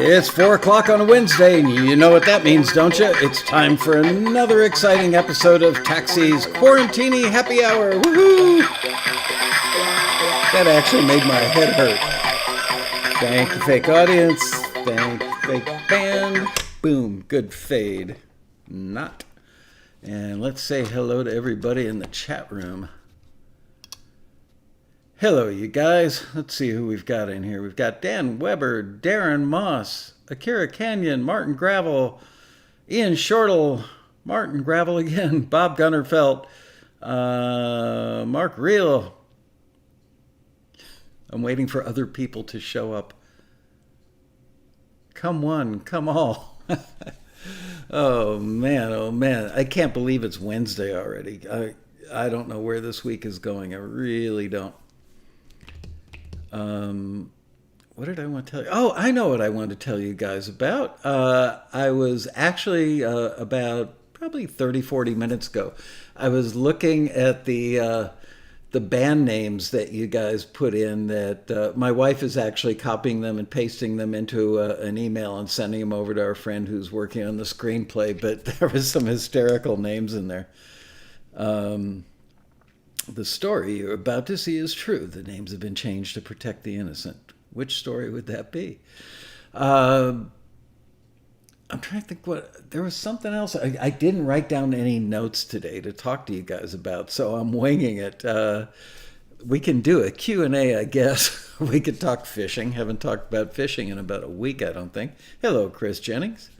It's 4 o'clock on a Wednesday, and you know what that means, don't you? It's time for another exciting episode of Taxi's Quarantini Happy Hour. Woohoo! That actually made my head hurt. Thank you, fake audience. Thank you, fake band. Boom. Good fade. Not. And let's say hello to everybody in the chat room. Hello, you guys. Let's see who we've got in here. We've got Dan Weber, Darren Moss, Akira Canyon, Martin Gravel, Ian Shortle, Martin Gravel again, Bob Gunnerfelt, Mark Reel. I'm waiting for other people to show up. Come one, come all. Oh, man. I can't believe it's Wednesday already. I don't know where this week is going. I really don't. What did I want to tell you? Oh, I know what I wanted to tell you guys about. I was actually about probably 30, 40 minutes ago, I was looking at the band names that you guys put in that my wife is actually copying them and pasting them into an email and sending them over to our friend who's working on the screenplay, but there was some hysterical names in there. The story you're about to see is true. The names have been changed to protect the innocent. Which story would that be? I'm trying to think there was something else. I didn't write down any notes today to talk to you guys about, so I'm winging it. We can do a Q&A, I guess. We could talk fishing. Haven't talked about fishing in about a week, I don't think. Hello, Chris Jennings.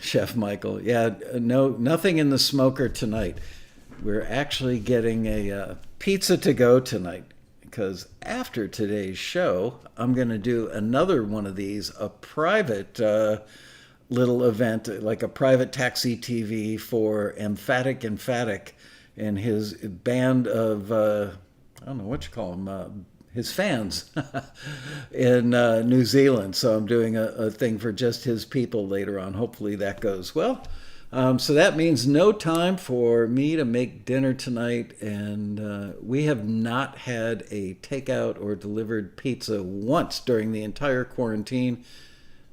Chef Michael. Yeah, no, nothing in the smoker tonight. We're actually getting a pizza to go tonight because after today's show, I'm going to do another one of these, a private little event, like a private taxi TV for Emphatic and his band of, I don't know what you call them, his fans in New Zealand. So I'm doing a thing for just his people later on. Hopefully that goes well. So that means no time for me to make dinner tonight. And we have not had a takeout or delivered pizza once during the entire quarantine.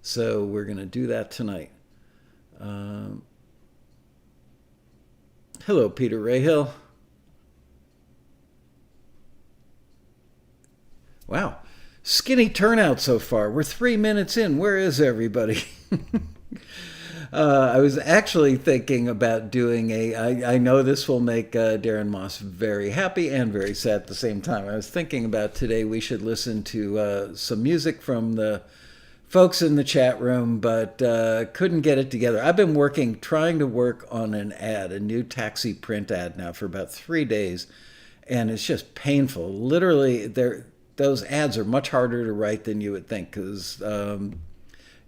So we're going to do that tonight. Hello, Peter Rahill. Wow, skinny turnout so far. We're 3 minutes in. Where is everybody? I was actually thinking about doing I know this will make Darren Moss very happy and very sad at the same time. I was thinking about today we should listen to some music from the folks in the chat room, but couldn't get it together. I've been trying to work on an ad, a new taxi print ad now for about 3 days, and it's just painful. Literally, those ads are much harder to write than you would think because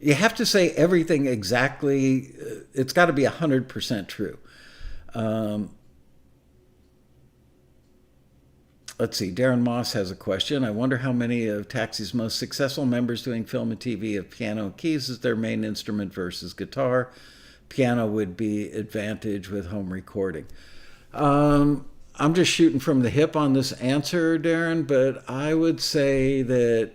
you have to say everything exactly. It's got to be 100% true. Let's see. Darren Moss has a question. I wonder how many of Taxi's most successful members doing film and TV have piano and keys as their main instrument versus guitar. Piano would be advantage with home recording. I'm just shooting from the hip on this answer, Darren, but I would say that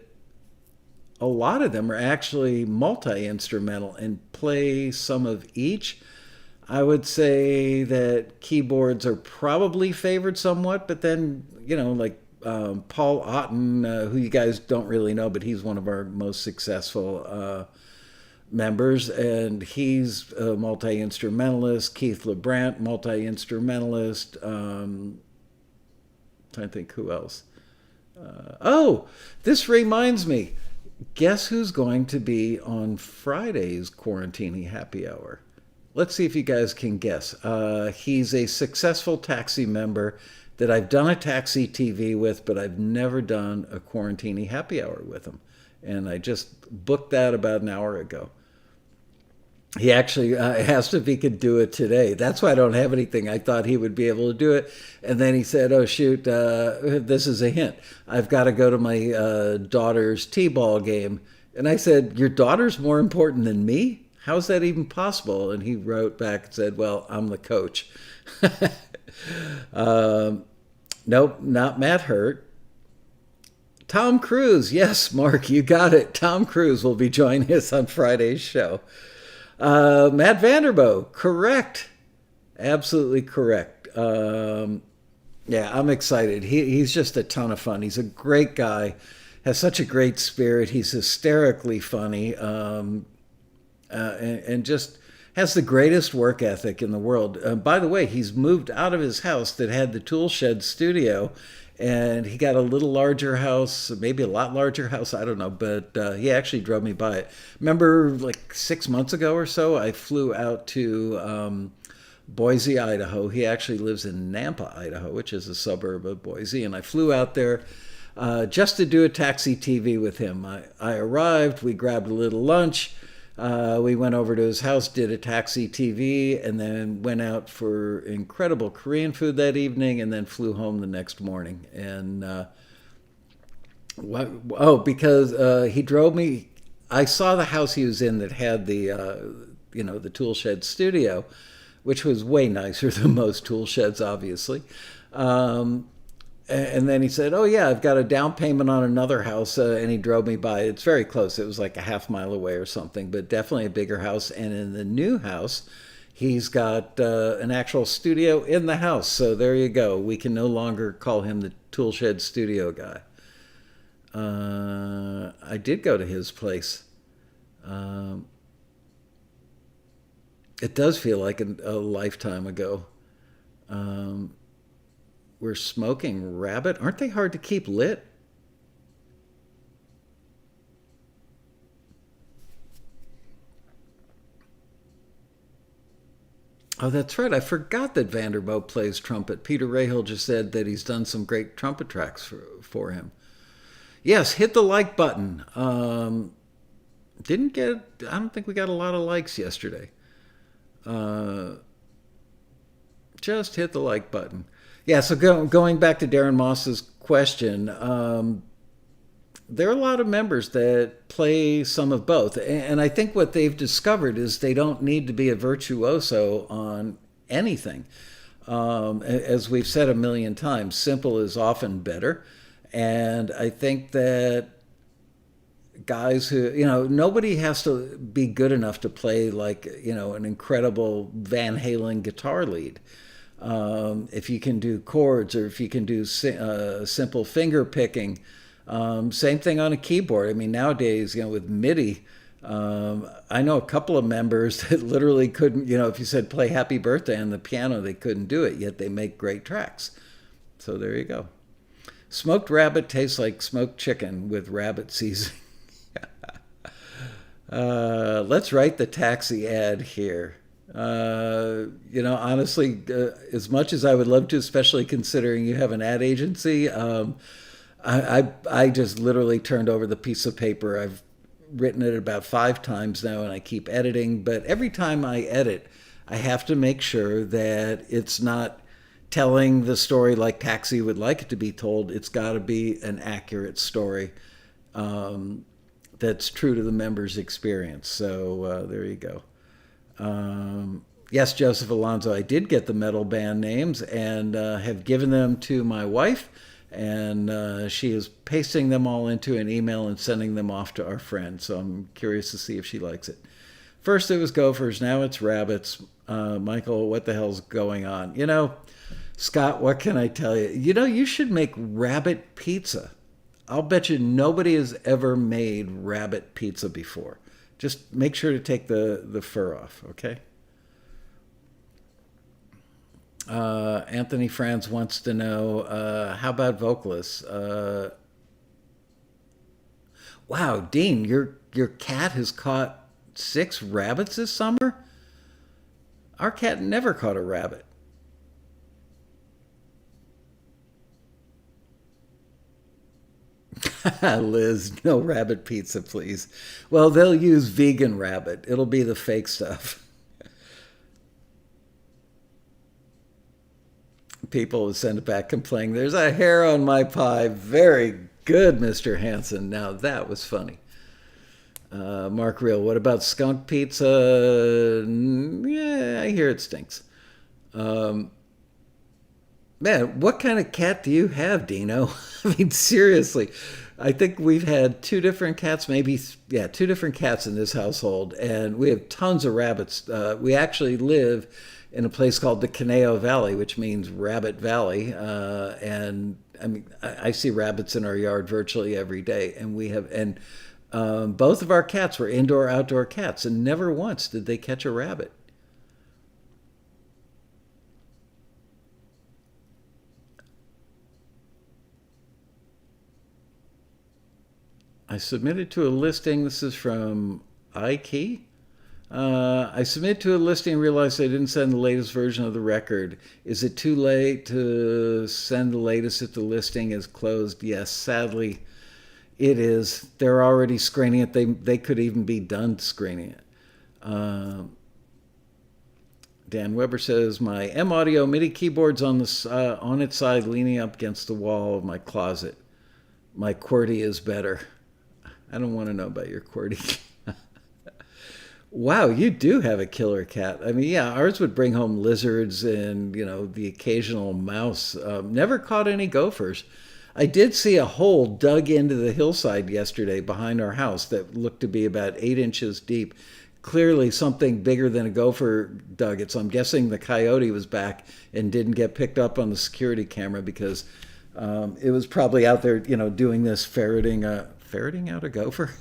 a lot of them are actually multi-instrumental and play some of each. I would say that keyboards are probably favored somewhat, but then, like Paul Otten, who you guys don't really know, but he's one of our most successful members, and he's a multi-instrumentalist. Keith LeBrant, multi-instrumentalist. Trying to think who else. This reminds me. Guess who's going to be on Friday's Quarantini Happy Hour? Let's see if you guys can guess. He's a successful taxi member that I've done a taxi TV with, but I've never done a Quarantini Happy Hour with him. And I just booked that about an hour ago. He actually asked if he could do it today. That's why I don't have anything. I thought he would be able to do it. And then he said, oh, shoot, this is a hint. I've got to go to my daughter's t-ball game. And I said, your daughter's more important than me? How's that even possible? And he wrote back and said, well, I'm the coach. Nope, not Matt Hurt. Tom Cruise. Yes, Mark, you got it. Tom Cruise will be joining us on Friday's show. Matt Vanderbo, correct. Absolutely correct. Yeah, I'm excited. He's just a ton of fun. He's a great guy, has such a great spirit. He's hysterically funny, and just has the greatest work ethic in the world. By the way, he's moved out of his house that had the tool shed studio, and he got a little larger house, maybe a lot larger house, I don't know, but he actually drove me by it. Remember, like 6 months ago or so, I flew out to Boise, Idaho. He actually lives in Nampa, Idaho, which is a suburb of Boise, and I flew out there just to do a taxi TV with him. I arrived, we grabbed a little lunch, we went over to his house, did a taxi TV, and then went out for incredible Korean food that evening, and then flew home the next morning. And because he drove me, I saw the house he was in that had the tool shed studio, which was way nicer than most tool sheds, obviously. And then he said, "Oh yeah, I've got a down payment on another house," and he drove me by. It's very close. It was like a half mile away or something, but definitely a bigger house. And in the new house, he's got an actual studio in the house. So there you go. We can no longer call him the tool shed studio guy. I did go to his place. It does feel like a lifetime ago. We're smoking rabbit. Aren't they hard to keep lit? Oh, that's right. I forgot that Vanderbilt plays trumpet. Peter Rahill just said that he's done some great trumpet tracks for him. Yes, hit the like button. I don't think we got a lot of likes yesterday. Just hit the like button. Yeah, so going back to Darren Moss's question, there are a lot of members that play some of both. And I think what they've discovered is they don't need to be a virtuoso on anything. As we've said a million times, simple is often better. And I think that guys who, nobody has to be good enough to play like, an incredible Van Halen guitar lead. If you can do chords, or if you can do simple finger picking, same thing on a keyboard. I mean, nowadays, with MIDI, I know a couple of members that literally couldn't, if you said play Happy Birthday on the piano, they couldn't do it, yet they make great tracks. So there you go. Smoked rabbit tastes like smoked chicken with rabbit seasoning. Let's write the taxi ad here. Honestly, as much as I would love to, especially considering you have an ad agency, I just literally turned over the piece of paper. I've written it about 5 times now, and I keep editing. But every time I edit, I have to make sure that it's not telling the story like Taxi would like it to be told. It's got to be an accurate story that's true to the member's experience. So there you go. Yes, Joseph Alonso, I did get the metal band names and have given them to my wife, and she is pasting them all into an email and sending them off to our friends. So I'm curious to see if she likes it. First it was Gophers, now it's Rabbits. Michael, what the hell's going on? Scott, what can I tell you? You should make rabbit pizza. I'll bet you nobody has ever made rabbit pizza before. Just make sure to take the fur off, okay? Anthony Franz wants to know, how about vocalists? Wow, Dean, your cat has caught 6 rabbits this summer? Our cat never caught a rabbit. Liz, no rabbit pizza, please. Well, they'll use vegan rabbit. It'll be the fake stuff. People will send it back complaining, "There's a hair on my pie." Very good, Mr. Hansen. Now that was funny. Mark Real, what about skunk pizza? Yeah, I hear it stinks. Man, what kind of cat do you have, Dino? I mean, seriously. I think we've had two different cats, maybe, yeah, two different cats in this household, and we have tons of rabbits. We actually live in a place called the Caneo Valley, which means Rabbit Valley, and I mean, I see rabbits in our yard virtually every day, and we have, and both of our cats were indoor outdoor cats, and never once did they catch a rabbit. I submitted to a listing. This is from iKey. I submitted to a listing and realized I didn't send the latest version of the record. Is it too late to send the latest if the listing is closed? Yes, sadly, it is. They're already screening it. They could even be done screening it. Dan Weber says my M Audio MIDI keyboard's on its side, leaning up against the wall of my closet. My QWERTY is better. I don't want to know about your QWERTY. Wow, you do have a killer cat. I mean, yeah, ours would bring home lizards and, the occasional mouse. Never caught any gophers. I did see a hole dug into the hillside yesterday behind our house that looked to be about 8 inches deep. Clearly something bigger than a gopher dug it. So I'm guessing the coyote was back and didn't get picked up on the security camera because it was probably out there, doing this ferreting out a gopher.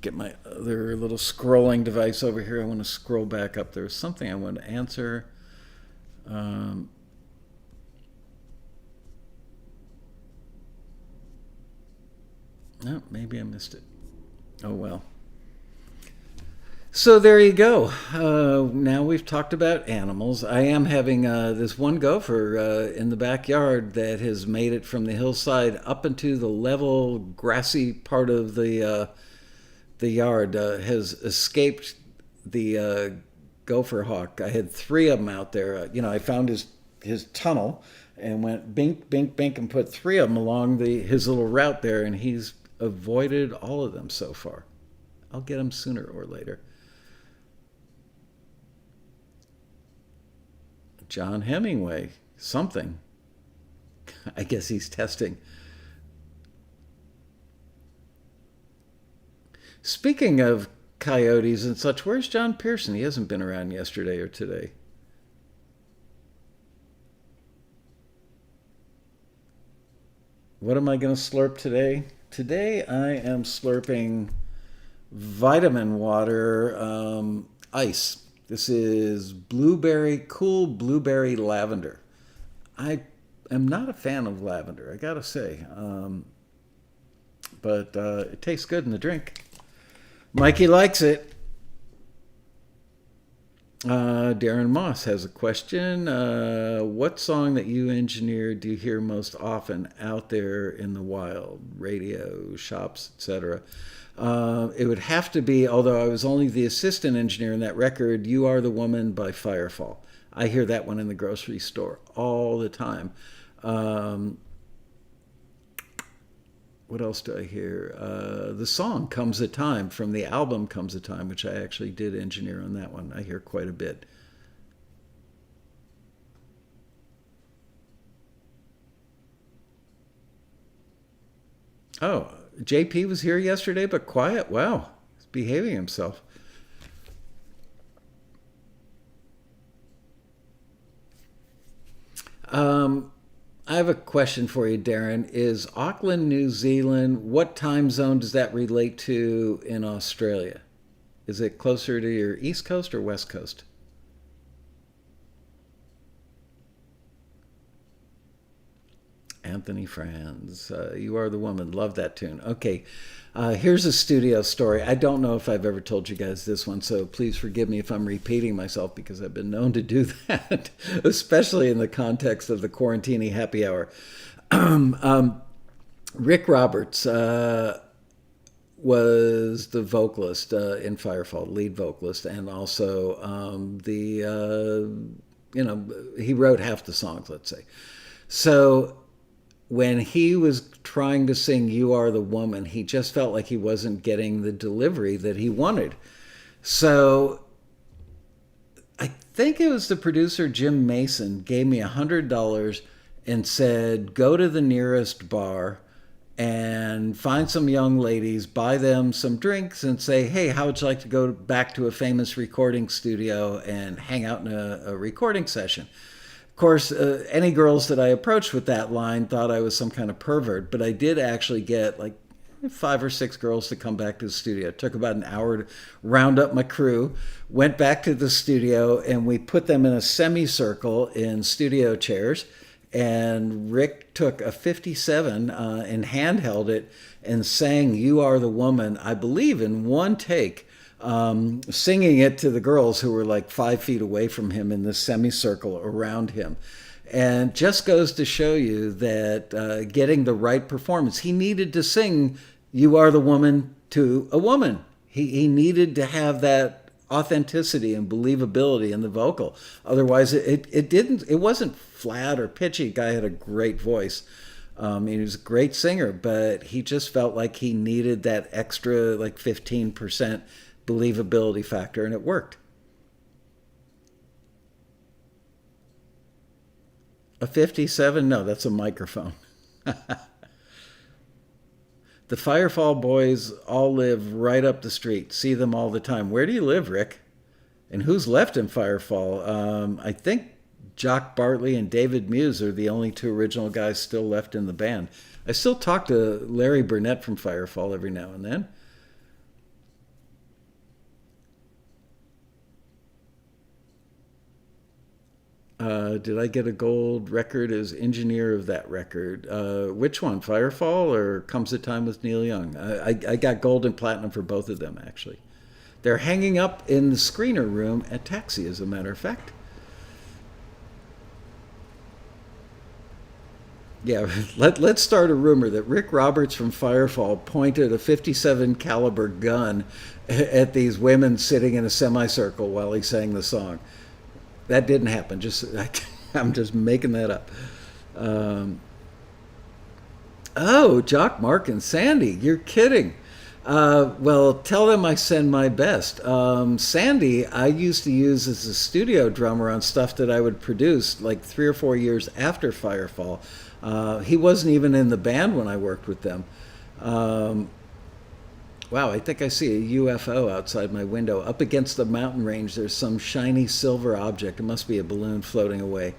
Get my other little scrolling device over here. I want to scroll back up. There's something I want to answer. No, maybe I missed it. Oh well. So there you go. Now we've talked about animals. I am having this one gopher in the backyard that has made it from the hillside up into the level grassy part of the yard. Has escaped the gopher hawk. I had three of them out there. I found his tunnel and went bink, bink, bink and put three of them along his little route there, and he's avoided all of them so far. I'll get him sooner or later. John Hemingway, something. I guess he's testing. Speaking of coyotes and such, where's John Pearson? He hasn't been around yesterday or today. What am I going to slurp today? Today I am slurping vitamin water ice. This is cool blueberry lavender. I am not a fan of lavender, I gotta say. But it tastes good in the drink. Mikey likes it. Darren Moss has a question. What song that you engineered do you hear most often out there in the wild? Radio, shops, etc. It would have to be, although I was only the assistant engineer in that record, You Are the Woman by Firefall. I hear that one in the grocery store all the time. What else do I hear? The song Comes a Time from the album Comes a Time, which I actually did engineer on that one. I hear quite a bit. Oh, JP was here yesterday, but quiet. Wow, he's behaving himself. I have a question for you, Darren. Is Auckland, New Zealand, what time zone does that relate to in Australia? Is it closer to your East Coast or West Coast? Anthony Franz, You Are the Woman. Love that tune. Okay, here's a studio story. I don't know if I've ever told you guys this one, so please forgive me if I'm repeating myself because I've been known to do that, especially in the context of the Quarantini Happy Hour. Rick Roberts was the vocalist in Firefall, lead vocalist, and also he wrote half the songs, let's say. So when he was trying to sing "You Are the Woman," he just felt like he wasn't getting the delivery that he wanted. So I think it was the producer Jim Mason gave me $100 and said, "Go to the nearest bar and find some young ladies, buy them some drinks, and say, hey, how would you like to go back to a famous recording studio and hang out in a recording session?" Of course, any girls that I approached with that line thought I was some kind of pervert, but I did actually get like 5 or 6 girls to come back to the studio. It took about an hour to round up my crew, went back to the studio, and we put them in a semicircle in studio chairs. And Rick took a 57 and handheld it and sang "You Are the Woman," I believe, in one take, singing it to the girls who were like 5 feet away from him in this semicircle around him. And just goes to show you that getting the right performance, he needed to sing "You Are the Woman" to a woman. He needed to have that authenticity and believability in the vocal. Otherwise, it wasn't flat or pitchy. The guy had a great voice. He was a great singer, but he just felt like he needed that extra like 15% believability factor, and it worked. A 57? No, that's a microphone. The Firefall boys all live right up the street. See them all the time. Where do you live, Rick? And who's left in Firefall? I think Jock Bartley and David Muse are the only two original guys still left in the band. I still talk to Larry Burnett from Firefall every now and then. Did I get a gold record as engineer of that record? Which one, Firefall or Comes a Time with Neil Young? I got gold and platinum for both of them, actually. They're hanging up in the screener room at Taxi, as a matter of fact. Yeah, let's start a rumor that Rick Roberts from Firefall pointed a 57 caliber gun at these women sitting in a semicircle while he sang the song. That didn't happen. I'm just making that up. Oh, Jock, Mark, and Sandy, you're kidding. Well, tell them I send my best. Sandy, I used to use as a studio drummer on stuff that I would produce like 3 or 4 years after Firefall. He wasn't even in the band when I worked with them. Wow, I think I see a UFO outside my window. Up against the mountain range, there's some shiny silver object. It must be a balloon floating away.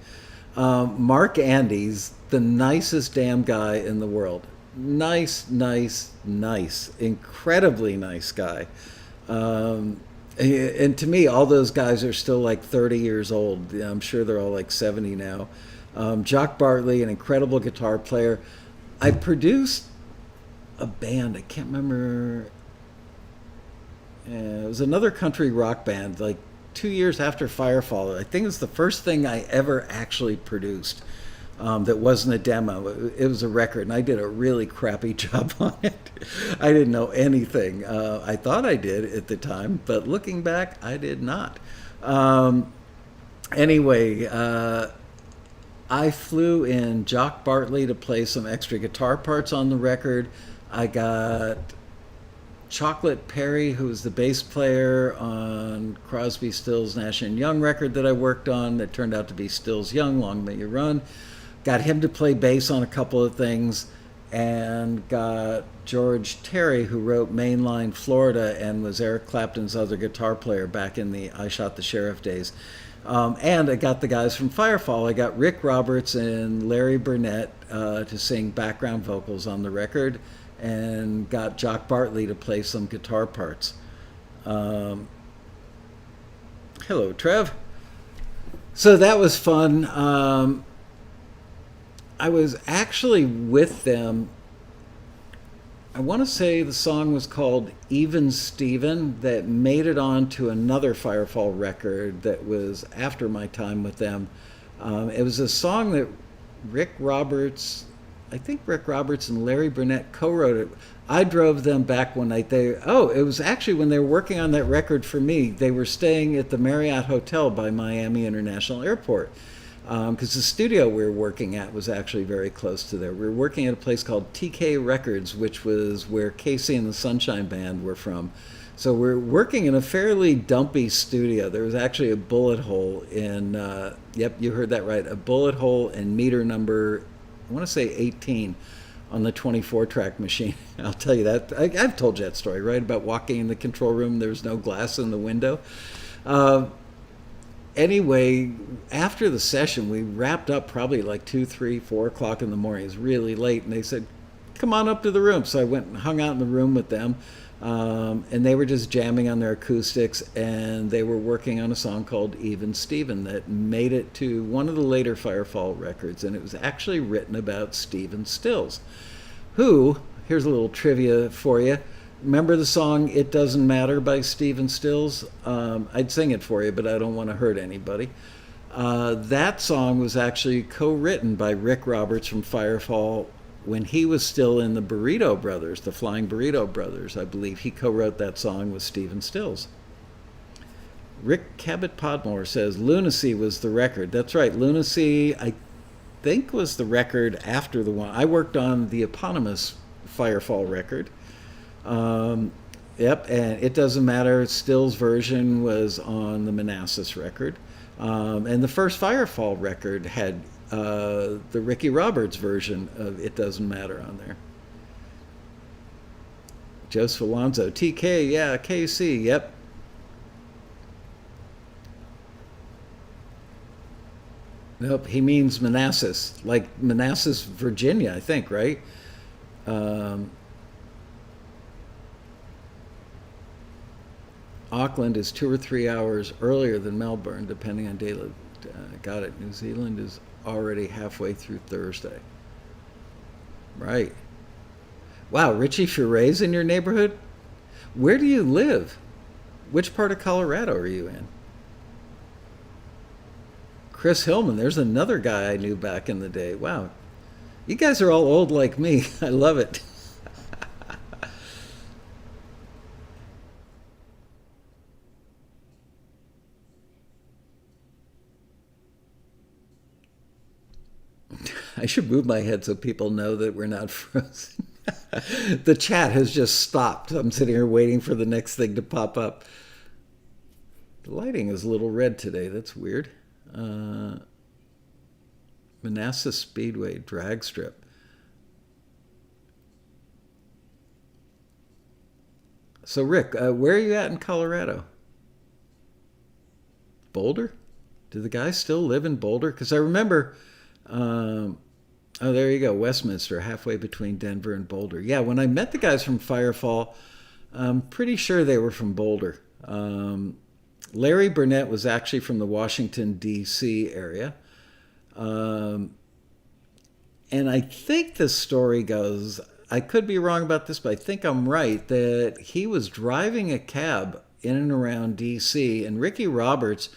Mark Andy's the nicest damn guy in the world. Nice, nice, nice. Incredibly nice guy. And to me, all those guys are still like 30 years old. I'm sure they're all like 70 now. Jock Bartley, an incredible guitar player. I produced a band, I can't remember. It was another country rock band, like 2 years after Firefall. I think it was the first thing I ever actually produced that wasn't a demo. It was a record, and I did a really crappy job on it. I didn't know anything. I thought I did at the time, but looking back, I did not. Anyway, I flew in Jock Bartley to play some extra guitar parts on the record. I got Chocolate Perry, who was the bass player on Crosby, Stills, Nash and Young record that I worked on that turned out to be Stills Young, Long May You Run. Got him to play bass on a couple of things, and got George Terry, who wrote Mainline Florida and was Eric Clapton's other guitar player back in the I Shot the Sheriff days. And I got the guys from Firefall. I got Rick Roberts and Larry Burnett to sing background vocals on the record, and got Jock Bartley to play some guitar parts. Hello, Trev. So that was fun. I was actually with them. I want to say the song was called Even Steven, that made it on to another Firefall record that was after my time with them. It was a song that Rick Roberts, I think Rick Roberts and Larry Burnett co-wrote it. I drove them back one night. It was actually when they were working on that record for me. They were staying at the Marriott Hotel by Miami International Airport. because the studio we were working at was actually very close to there. We were working at a place called TK Records, which was where Casey and the Sunshine Band were from. So we're working in a fairly dumpy studio. There was actually a bullet hole in, yep, you heard that right, a bullet hole in meter number, I want to say 18 on the 24-track machine. I'll tell you that. I've told you that story, right, about walking in the control room. There was no glass in the window. Anyway, after the session, we wrapped up probably like 2, 3, 4 o'clock in the morning. It was really late, and they said, come on up to the room. So I went and hung out in the room with them, and they were just jamming on their acoustics, and they were working on a song called Even Steven that made it to one of the later Firefall records, and it was actually written about Stephen Stills, who, here's a little trivia for you. Remember the song It Doesn't Matter by Stephen Stills? I'd sing it for you, but I don't want to hurt anybody. That song was actually co-written by Rick Roberts from Firefall when he was still in the Burrito Brothers, the Flying Burrito Brothers. I believe he co-wrote that song with Stephen Stills. Rick Cabot Podmore says Lunacy was the record. That's right, Lunacy, I think, was the record after the one. I worked on the eponymous Firefall record. Yep, and It Doesn't Matter, Stills' version was on the Manassas record. And the first Firefall record had the Ricky Roberts version of It Doesn't Matter on there. Joseph Alonzo, TK, yeah, KC, yep. Nope, he means Manassas, like Manassas, Virginia, I think, right? Auckland is 2 or 3 hours earlier than Melbourne, depending on daylight. Got it. New Zealand is already halfway through Thursday. Right. Wow, Richie Furet's in your neighborhood? Where do you live? Which part of Colorado are you in? Chris Hillman, there's another guy I knew back in the day. Wow. You guys are all old like me. I love it. I should move my head so people know that we're not frozen. The chat has just stopped. I'm sitting here waiting for the next thing to pop up. The lighting is a little red today. That's weird. Manassas Speedway drag strip. So, Rick, where are you at in Colorado? Boulder? Do the guys still live in Boulder? Because I remember... oh, there you go, Westminster, halfway between Denver and Boulder. Yeah, when I met the guys from Firefall, I'm pretty sure they were from Boulder. Larry Burnett was actually from the Washington, D.C. area. And I think the story goes, I could be wrong about this, but I think I'm right, that he was driving a cab in and around D.C., and Ricky Roberts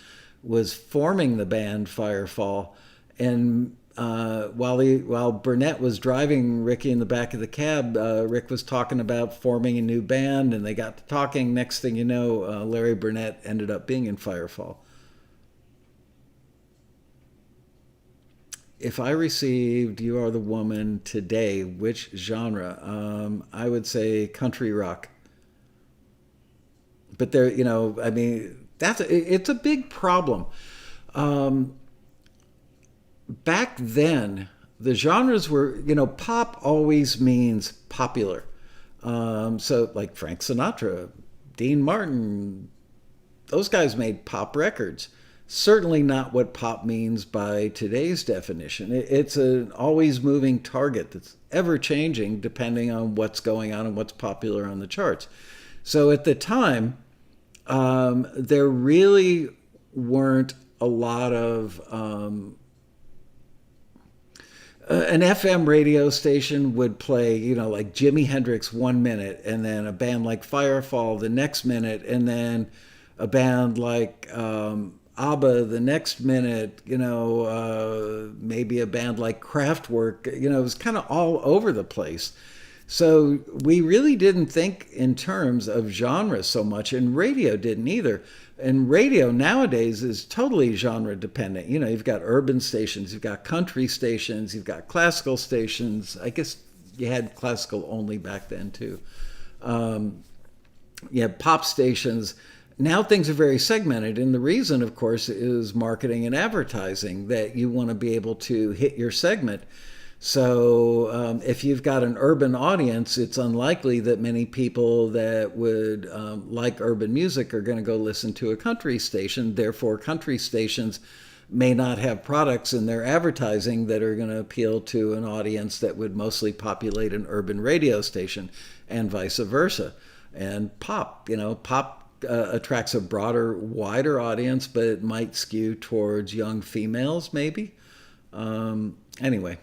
was forming the band Firefall. And while Burnett was driving Ricky in the back of the cab, Rick was talking about forming a new band, and they got to talking. Next thing you know, Larry Burnett ended up being in Firefall. If I received You Are the Woman today, which genre? I would say country rock. But there, I mean, it's a big problem. Back then, the genres were, pop always means popular. So like Frank Sinatra, Dean Martin, those guys made pop records. Certainly not what pop means by today's definition. It's an always moving target that's ever changing depending on what's going on and what's popular on the charts. So at the time, there really weren't a lot of... an FM radio station would play, like Jimi Hendrix 1 minute, and then a band like Firefall the next minute, and then a band like ABBA the next minute, maybe a band like Kraftwerk. It was kind of all over the place. So we really didn't think in terms of genres so much, and radio didn't either. And radio nowadays is totally genre dependent. You know, you've got urban stations, you've got country stations, you've got classical stations. I guess you had classical only back then too. You have pop stations. Now things are very segmented, and the reason, of course, is marketing and advertising, that you want to be able to hit your segment. So if you've got an urban audience, it's unlikely that many people that would like urban music are going to go listen to a country station. Therefore, country stations may not have products in their advertising that are going to appeal to an audience that would mostly populate an urban radio station, and vice versa. And pop attracts a broader, wider audience, but it might skew towards young females, maybe. Anyway.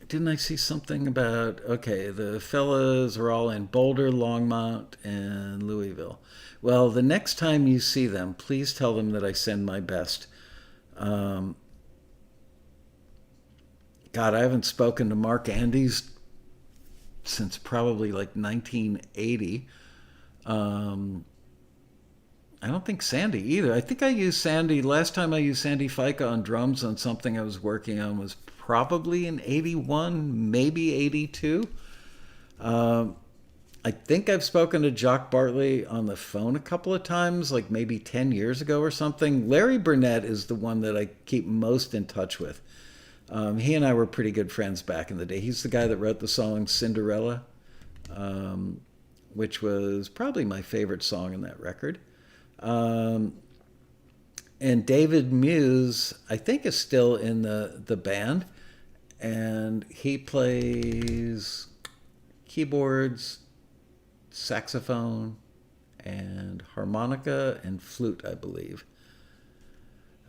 Didn't I see something about, okay, the fellas are all in Boulder, Longmont, and Louisville. Well, the next time you see them, please tell them that I send my best. Um, God, I haven't spoken to Mark Andes since probably like 1980. Um, I don't think Sandy either. I think I used Sandy, last time I used Sandy FICA on drums on something I was working on was probably in 81, maybe 82. Um, I think I've spoken to Jock Bartley on the phone a couple of times, like maybe 10 years ago or something. Larry Burnett is the one that I keep most in touch with. He and I were pretty good friends back in the day. He's the guy that wrote the song Cinderella, um, which was probably my favorite song in that record. Um, and David Muse, I think, is still in the band, and he plays keyboards, saxophone, and harmonica and flute, I believe.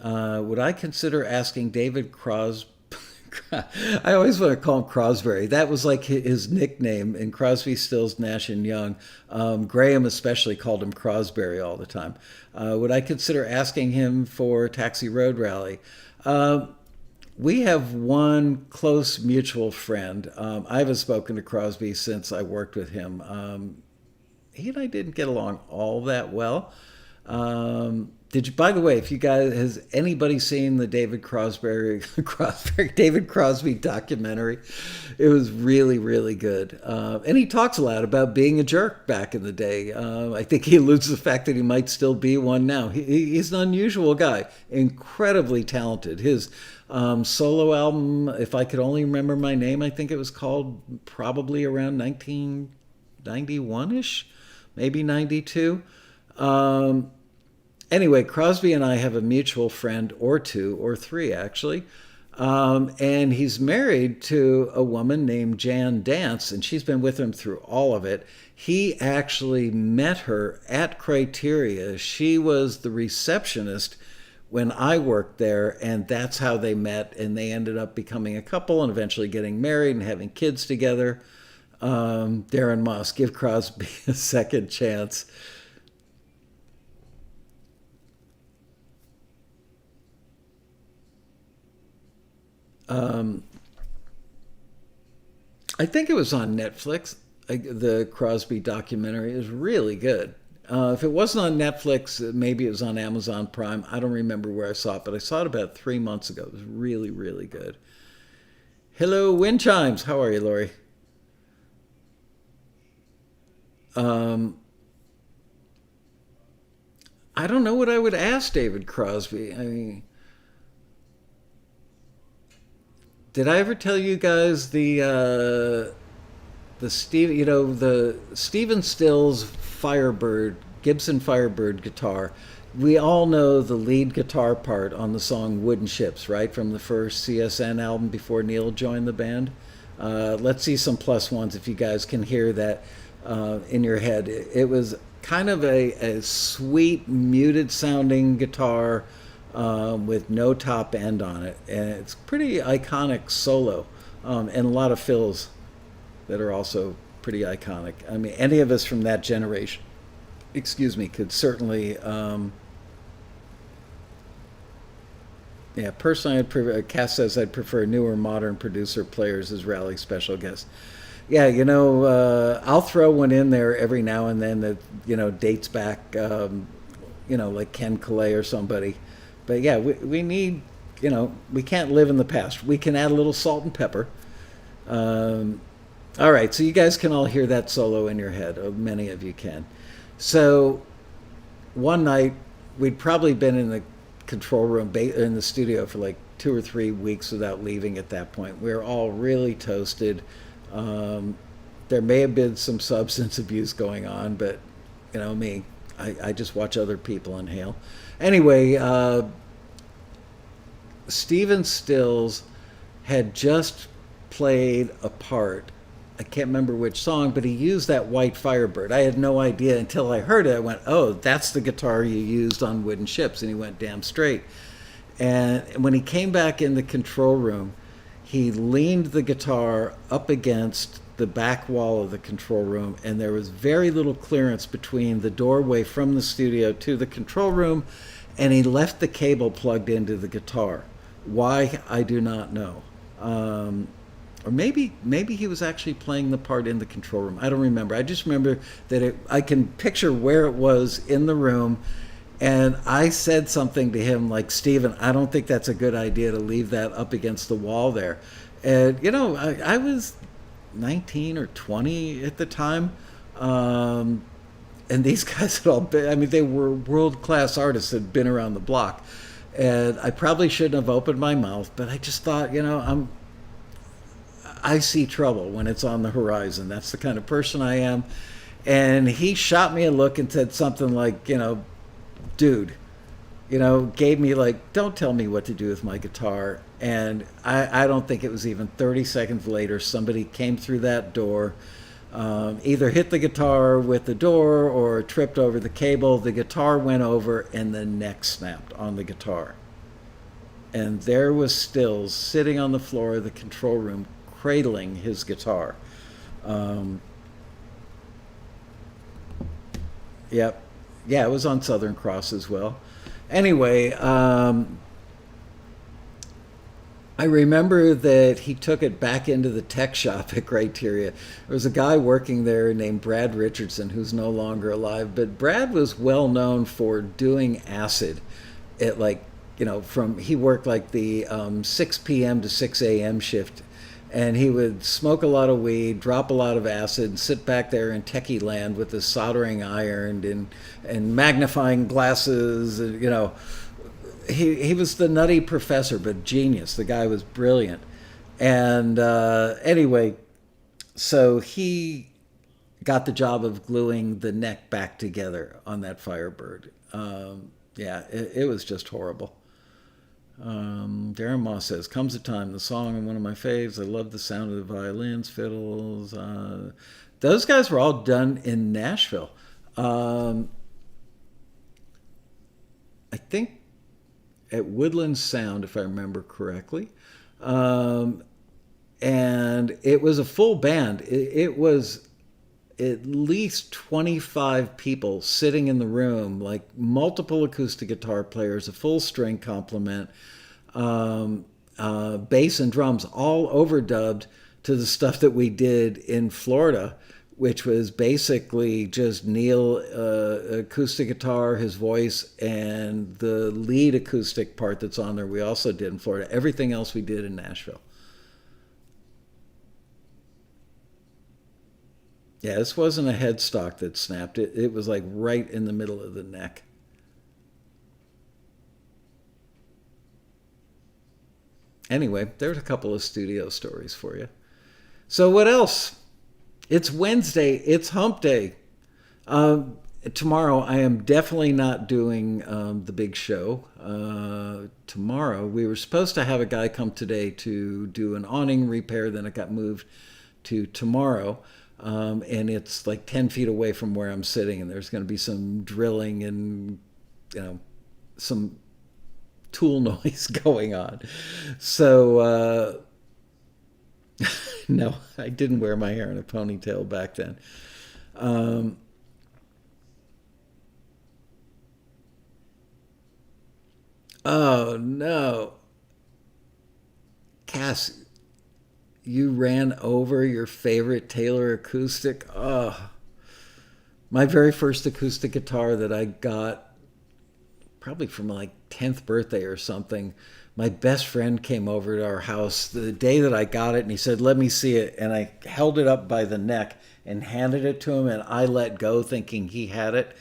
Would I consider asking David Crosby? I always want to call him Crosby. That was like his nickname in Crosby, Stills, Nash and Young. Graham especially called him Crosby all the time. Would I consider asking him for Taxi Road Rally? We have one close mutual friend. I haven't spoken to Crosby since I worked with him. He and I didn't get along all that well. Did you? By the way, if you guys, has anybody seen the David Crosby documentary? It was really, really good. And he talks a lot about being a jerk back in the day. I think he alludes to the fact that he might still be one now. He's an unusual guy, incredibly talented. His solo album, if I could only remember my name, I think it was called probably around 1991-ish, maybe 92. Anyway, Crosby and I have a mutual friend, or two, or three actually. And he's married to a woman named Jan Dance, and she's been with him through all of it. He actually met her at Criteria. She was the receptionist when I worked there, and that's how they met, and they ended up becoming a couple and eventually getting married and having kids together. Darren Moss, give Crosby a second chance. Um, I think it was on Netflix. The Crosby documentary is really good. If it wasn't on Netflix, maybe it was on Amazon Prime. I don't remember where I saw it, but I saw it about 3 months ago. It was really, really good. Hello, Wind Chimes. How are you, Lori? Um, I don't know what I would ask David Crosby. I mean, did I ever tell you guys the Stephen Stills Firebird, Gibson Firebird guitar? We all know the lead guitar part on the song Wooden Ships, right, from the first CSN album before Neil joined the band. Let's see some plus ones if you guys can hear that in your head. It was kind of a sweet, muted sounding guitar with no top end on it. And it's pretty iconic solo, and a lot of fills that are also pretty iconic. I mean, any of us from that generation, excuse me, could certainly Yeah, personally, Cass says I'd prefer newer modern producer players as rally special guests. Yeah, I'll throw one in there every now and then that, dates back, like Ken Calais or somebody. But yeah, we need, we can't live in the past. We can add a little salt and pepper. Um, all right, so you guys can all hear that solo in your head, or many of you can. So one night, we'd probably been in the control room, in the studio for like 2 or 3 weeks without leaving at that point. We were all really toasted. Um, there may have been some substance abuse going on, but me, I just watch other people inhale. Anyway, Stephen Stills had just played a part. I can't remember which song, but he used that White Firebird. I had no idea until I heard it. I went, "Oh, that's the guitar you used on Wooden Ships," and he went damn straight. And when he came back in the control room, he leaned the guitar up against the back wall of the control room, and there was very little clearance between the doorway from the studio to the control room, and he left the cable plugged into the guitar. Why, I do not know. Or maybe he was actually playing the part in the control room. I don't remember. I just remember that I can picture where it was in the room, and I said something to him like, "Stephen, I don't think that's a good idea to leave that up against the wall there." And I was 19 or 20 at the time. And these guys had all been, I mean, they were world class artists, had been around the block. And I probably shouldn't have opened my mouth, but I just thought, I see trouble when it's on the horizon. That's the kind of person I am. And he shot me a look and said something like, "Dude," gave me like, "Don't tell me what to do with my guitar." And I don't think it was even 30 seconds later, somebody came through that door, either hit the guitar with the door or tripped over the cable. The guitar went over and the neck snapped on the guitar. And there was Stills sitting on the floor of the control room, cradling his guitar. Um, yep. Yeah, it was on Southern Cross as well. Anyway, I remember that he took it back into the tech shop at Criteria. There was a guy working there named Brad Richardson who's no longer alive, but Brad was well known for doing acid at like, he worked like the 6 p.m. to 6 a.m. shift, and he would smoke a lot of weed, drop a lot of acid, and sit back there in techie land with his soldering iron and magnifying glasses, he was the nutty professor, but genius. The guy was brilliant. And anyway, so he got the job of gluing the neck back together on that Firebird. Yeah, it was just horrible. Darren Moss says, "Comes a time, the song and one of my faves. I love the sound of the violins, fiddles. Those guys were all done in Nashville. I think at Woodland Sound, if I remember correctly. Um, and it was a full band. It was at least 25 people sitting in the room, like multiple acoustic guitar players, a full string complement, bass and drums, all overdubbed to the stuff that we did in Florida, which was basically just Neil acoustic guitar, his voice, and the lead acoustic part that's on there we also did in Florida. Everything else we did in Nashville. Yeah, this wasn't a headstock that snapped. It was like right in the middle of the neck. Anyway, there's a couple of studio stories for you. So what else? It's Wednesday. It's hump day. Tomorrow, I am definitely not doing the big show. Tomorrow, we were supposed to have a guy come today to do an awning repair. Then it got moved to tomorrow. And it's like 10 feet away from where I'm sitting. And there's going to be some drilling and, some tool noise going on. So, no, I didn't wear my hair in a ponytail back then. Um, oh no. Cass, you ran over your favorite Taylor acoustic. Oh, my very first acoustic guitar that I got, probably for my like 10th birthday or something. My best friend came over to our house the day that I got it, and he said, "Let me see it." And I held it up by the neck and handed it to him, and I let go thinking he had it,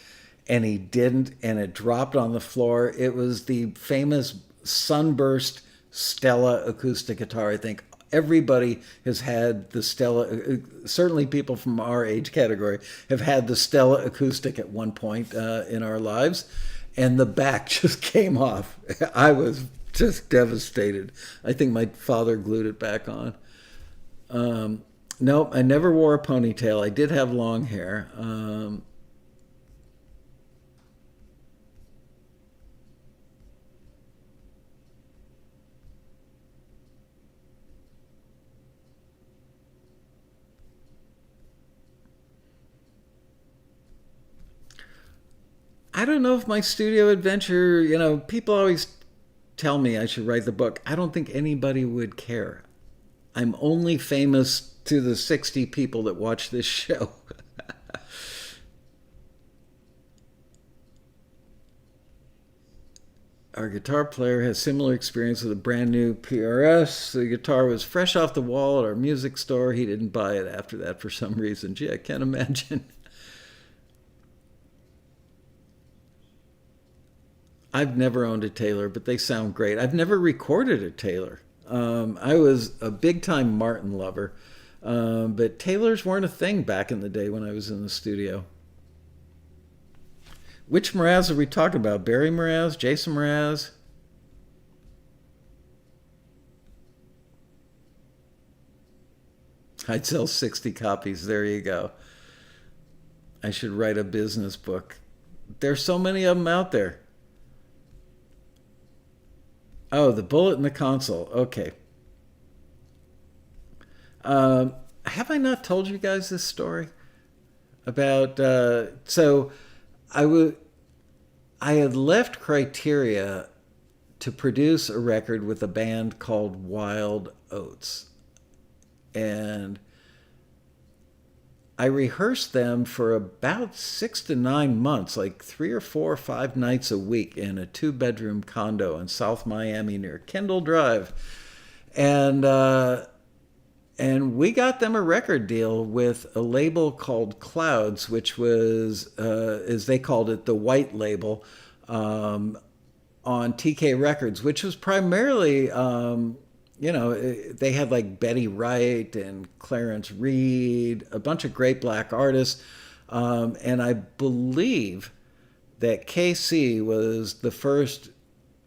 and he didn't, and it dropped on the floor. It was the famous Sunburst Stella acoustic guitar. I think everybody has had the Stella, certainly people from our age category have had the Stella acoustic at one point in our lives, and the back just came off. I was just devastated. I think my father glued it back on. Nope, I never wore a ponytail. I did have long hair. I don't know if my studio adventure, people always tell me I should write the book. I don't think anybody would care. I'm only famous to the 60 people that watch this show. Our guitar player has similar experience with a brand new PRS. The guitar was fresh off the wall at our music store. He didn't buy it after that for some reason. Gee, I can't imagine. I've never owned a Taylor, but they sound great. I've never recorded a Taylor. I was a big time Martin lover, but Taylors weren't a thing back in the day when I was in the studio. Which Mraz are we talking about? Barry Mraz? Jason Mraz? I'd sell 60 copies. There you go. I should write a business book. There's so many of them out there. Oh, the bullet in the console. Okay. Have I not told you guys this story about? So, I would. I had left Criteria to produce a record with a band called Wild Oats, and I rehearsed them for about 6 to 9 months, like 3 or 4 or 5 nights a week in a 2-bedroom condo in South Miami near Kendall Drive. And we got them a record deal with a label called Clouds, which was, as they called it, the white label on TK Records, which was primarily they had like Betty Wright and Clarence Reed, a bunch of great black artists. And I believe that KC was the first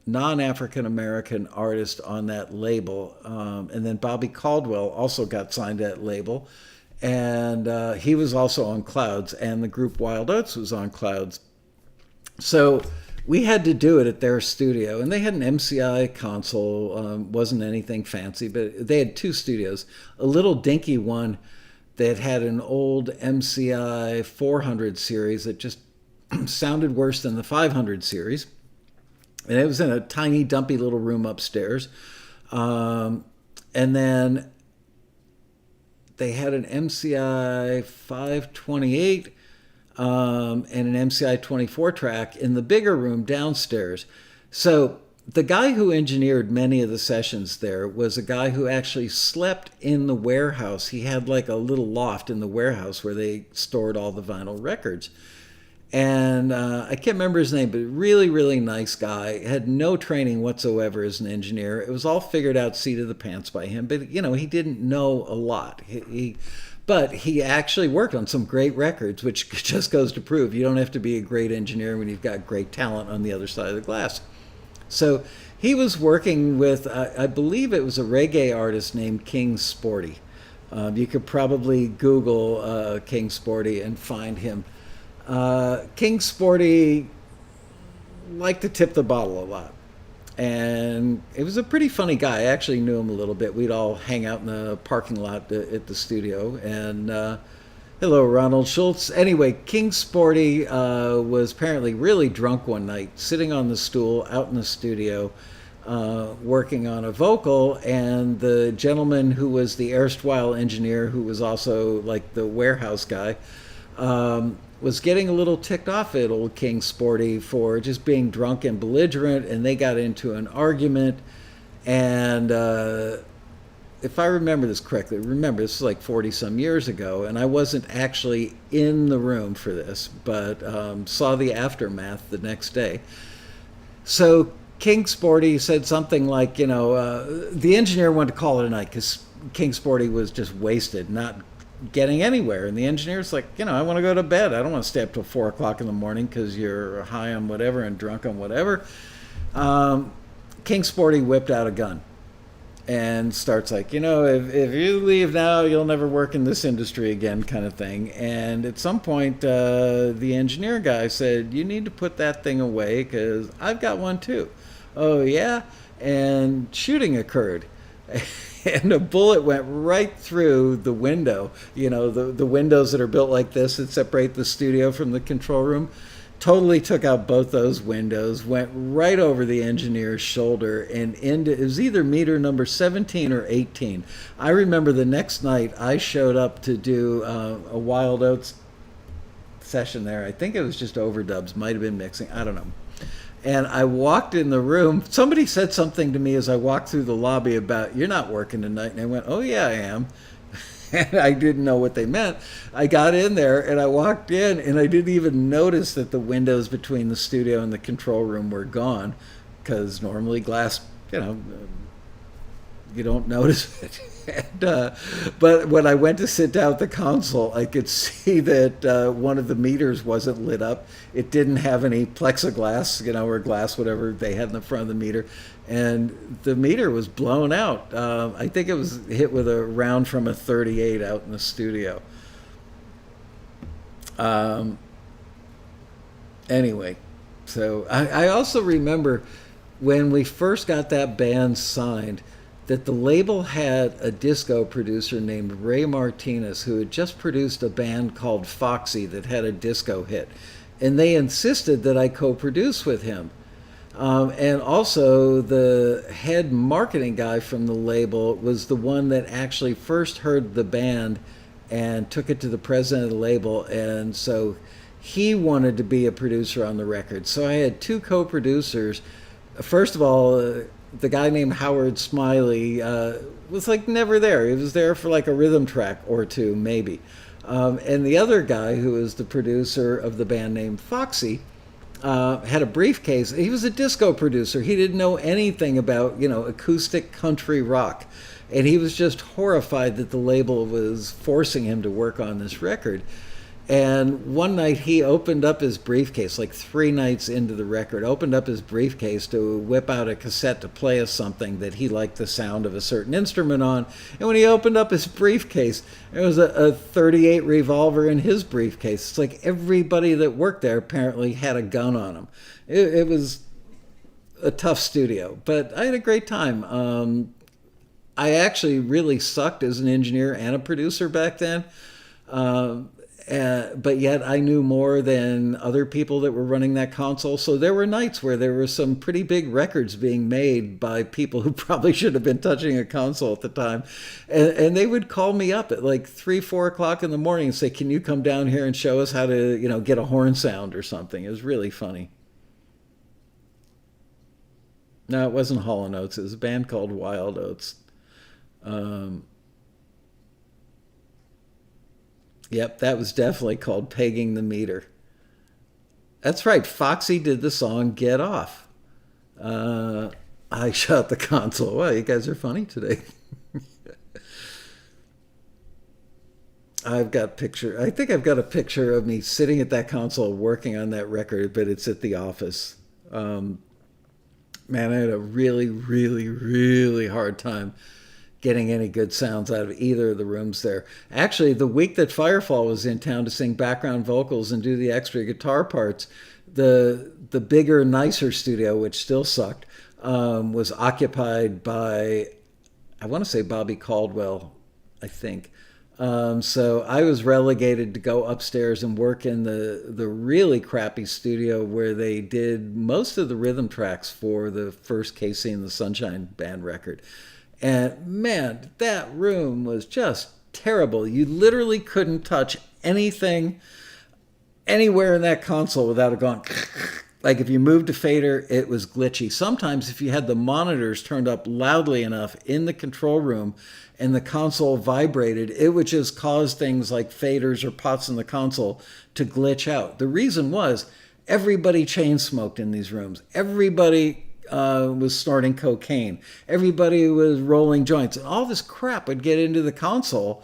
non-African American artist on that label. And then Bobby Caldwell also got signed to that label. And he was also on Clouds, and the group Wild Oats was on Clouds. So we had to do it at their studio, and they had an MCI console. Wasn't anything fancy, but they had 2 studios. A little dinky one that had an old MCI 400 series that just sounded worse than the 500 series. And it was in a tiny, dumpy little room upstairs. And then they had an MCI 528 and an MCI 24 track in the bigger room downstairs. So the guy who engineered many of the sessions there was a guy who actually slept in the warehouse. He had like a little loft in the warehouse where they stored all the vinyl records. And I can't remember his name, but really, really nice guy. Had no training whatsoever as an engineer. It was all figured out seat of the pants by him. But, he didn't know a lot. But he actually worked on some great records, which just goes to prove you don't have to be a great engineer when you've got great talent on the other side of the glass. So he was working with, I believe it was a reggae artist named King Sporty. You could probably Google King Sporty and find him. King Sporty liked to tip the bottle a lot. And it was a pretty funny guy. I actually knew him a little bit. We'd all hang out in the parking lot at the studio. And hello, Ronald Schultz. Anyway, King Sporty was apparently really drunk one night, sitting on the stool out in the studio working on a vocal, and the gentleman who was the erstwhile engineer, who was also like the warehouse guy, was getting a little ticked off at old King Sporty for just being drunk and belligerent, and they got into an argument. And if I remember this correctly, remember this is like 40 some years ago, and I wasn't actually in the room for this, but saw the aftermath the next day. So King Sporty said something like, the engineer wanted to call it a night because King Sporty was just wasted, not getting anywhere. And the engineer's like, I want to go to bed. I don't want to stay up till 4 o'clock in the morning because you're high on whatever and drunk on whatever. King Sporty whipped out a gun and starts like, if you leave now, you'll never work in this industry again, kind of thing. And at some point, the engineer guy said, you need to put that thing away because I've got one too. Oh, yeah? And shooting occurred. And a bullet went right through the window, the windows that are built like this that separate the studio from the control room. Totally took out both those windows, went right over the engineer's shoulder and into, it was either meter number 17 or 18. I remember the next night I showed up to do a Wild Oats session there. I think it was just overdubs, might have been mixing, I don't know. And I walked in the room. Somebody said something to me as I walked through the lobby about, you're not working tonight. And I went, oh, yeah, I am. And I didn't know what they meant. I got in there and I walked in and I didn't even notice that the windows between the studio and the control room were gone because normally glass, you don't notice it. And, but when I went to sit down at the console, I could see that one of the meters wasn't lit up. It didn't have any plexiglass, or glass, whatever they had in the front of the meter. And the meter was blown out. I think it was hit with a round from a 38 out in the studio. Anyway, so I also remember when we first got that band signed, that the label had a disco producer named Ray Martinez who had just produced a band called Foxy that had a disco hit. And they insisted that I co-produce with him. And also the head marketing guy from the label was the one that actually first heard the band and took it to the president of the label. And so he wanted to be a producer on the record. So I had two co-producers. First of all, the guy named Howard Smiley was like never there. He was there for like a rhythm track or two, maybe. And the other guy, who was the producer of the band named Foxy, had a briefcase. He was a disco producer. He didn't know anything about, acoustic country rock. And he was just horrified that the label was forcing him to work on this record. And one night he opened up his briefcase, like 3 nights into the record, opened up his briefcase to whip out a cassette to play us something that he liked the sound of a certain instrument on. And when he opened up his briefcase, there was a 38 revolver in his briefcase. It's like everybody that worked there apparently had a gun on them. It was a tough studio, but I had a great time. I actually really sucked as an engineer and a producer back then. But yet I knew more than other people that were running that console. So there were nights where there were some pretty big records being made by people who probably should have been touching a console at the time. And they would call me up at like 3, 4 o'clock in the morning and say, can you come down here and show us how to, get a horn sound or something? It was really funny. No, it wasn't Hall & Oates. It was a band called Wild Oats. Yep, that was definitely called Pegging the Meter. That's right, Foxy did the song Get Off. I shot the console. Wow, you guys are funny today. I think I've got a picture of me sitting at that console working on that record, but it's at the office. Man, I had a really, really, really hard time getting any good sounds out of either of the rooms there. Actually, the week that Firefall was in town to sing background vocals and do the extra guitar parts, the bigger, nicer studio, which still sucked, was occupied by, I want to say Bobby Caldwell, I think. So I was relegated to go upstairs and work in the really crappy studio where they did most of the rhythm tracks for the first Casey and the Sunshine Band record. And man, that room was just terrible. You literally couldn't touch anything anywhere in that console without it going. Like if you moved a fader, it was glitchy. Sometimes if you had the monitors turned up loudly enough in the control room and the console vibrated, it would just cause things like faders or pots in the console to glitch out. The reason was everybody chain smoked in these rooms. Everybody was snorting cocaine. Everybody was rolling joints. And all this crap would get into the console.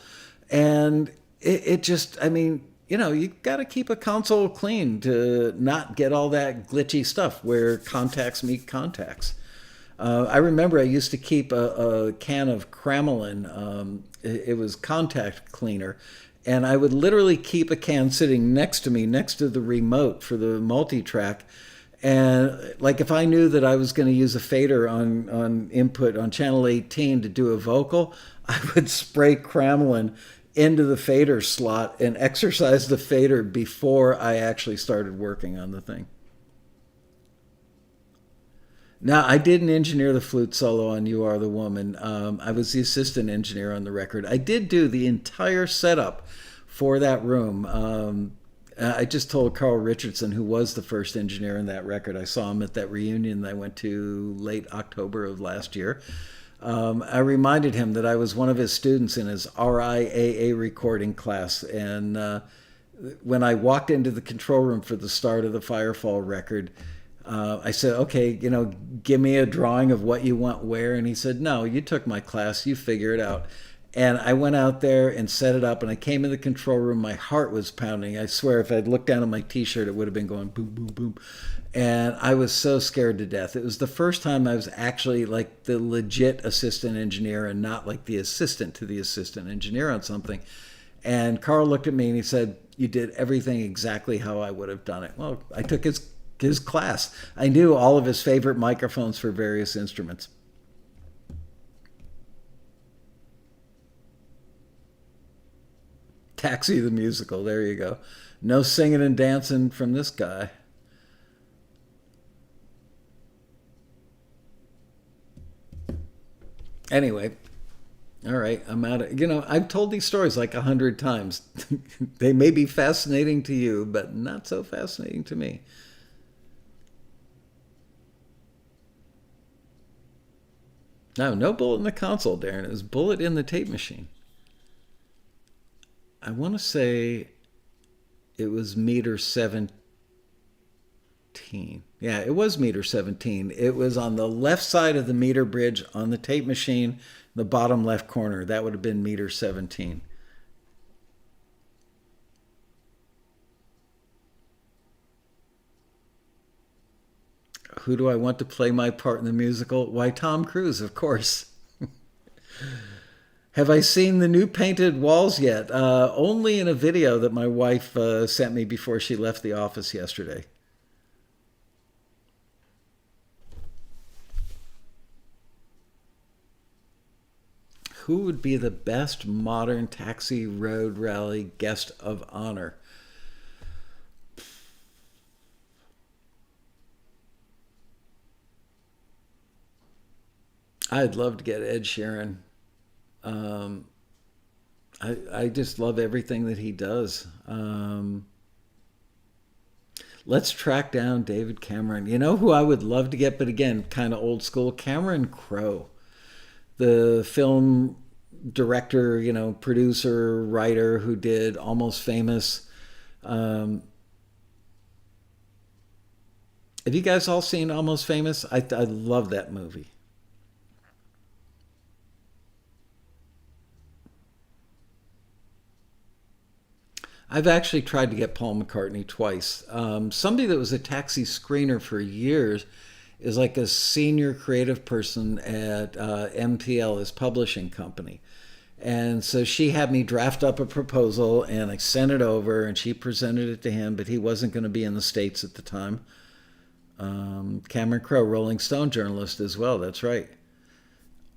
And it just, I mean, you got to keep a console clean to not get all that glitchy stuff where contacts meet contacts. I remember I used to keep a can of Cramelin. It was contact cleaner. And I would literally keep a can sitting next to me, next to the remote for the multi-track. And like if I knew that I was going to use a fader on input on channel 18 to do a vocal, I would spray Cramelin into the fader slot and exercise the fader before I actually started working on the thing. Now, I didn't engineer the flute solo on You Are the Woman. I was the assistant engineer on the record. I did do the entire setup for that room. I just told Carl Richardson, who was the first engineer in that record. I saw him at that reunion that I went to late October of last year. I reminded him that I was one of his students in his RIAA recording class. And when I walked into the control room for the start of the Firefall record, I said, okay, give me a drawing of what you want where. And he said, no, you took my class, you figure it out. And I went out there and set it up, and I came in the control room. My heart was pounding. I swear, if I'd looked down at my T-shirt, it would have been going boom, boom, boom. And I was so scared to death. It was the first time I was actually like the legit assistant engineer and not like the assistant to the assistant engineer on something. And Carl looked at me and he said, you did everything exactly how I would have done it. Well, I took his class. I knew all of his favorite microphones for various instruments. Taxi the Musical, there you go. No singing and dancing from this guy. Anyway, all right, I'm out of, I've told these stories like 100 times. They may be fascinating to you, but not so fascinating to me. No bullet in the console, Darren. It was bullet in the tape machine. I want to say it was meter 17. Yeah, it was meter 17. It was on the left side of the meter bridge on the tape machine, the bottom left corner. That would have been meter 17. Who do I want to play my part in the musical? Why, Tom Cruise, of course. Have I seen the new painted walls yet? Only in a video that my wife sent me before she left the office yesterday. Who would be the best modern Taxi Road Rally guest of honor? I'd love to get Ed Sheeran. Um, I just love everything that he does. Let's track down David Cameron. You know who I would love to get, but again, kind of old school? Cameron Crowe, the film director, producer, writer who did Almost Famous. Um, have you guys all seen Almost Famous? I love that movie. I've actually tried to get Paul McCartney twice. Somebody that was a Taxi screener for years is like a senior creative person at MPL, his publishing company. And so she had me draft up a proposal and I sent it over and she presented it to him, but he wasn't going to be in the States at the time. Cameron Crowe, Rolling Stone journalist as well, that's right.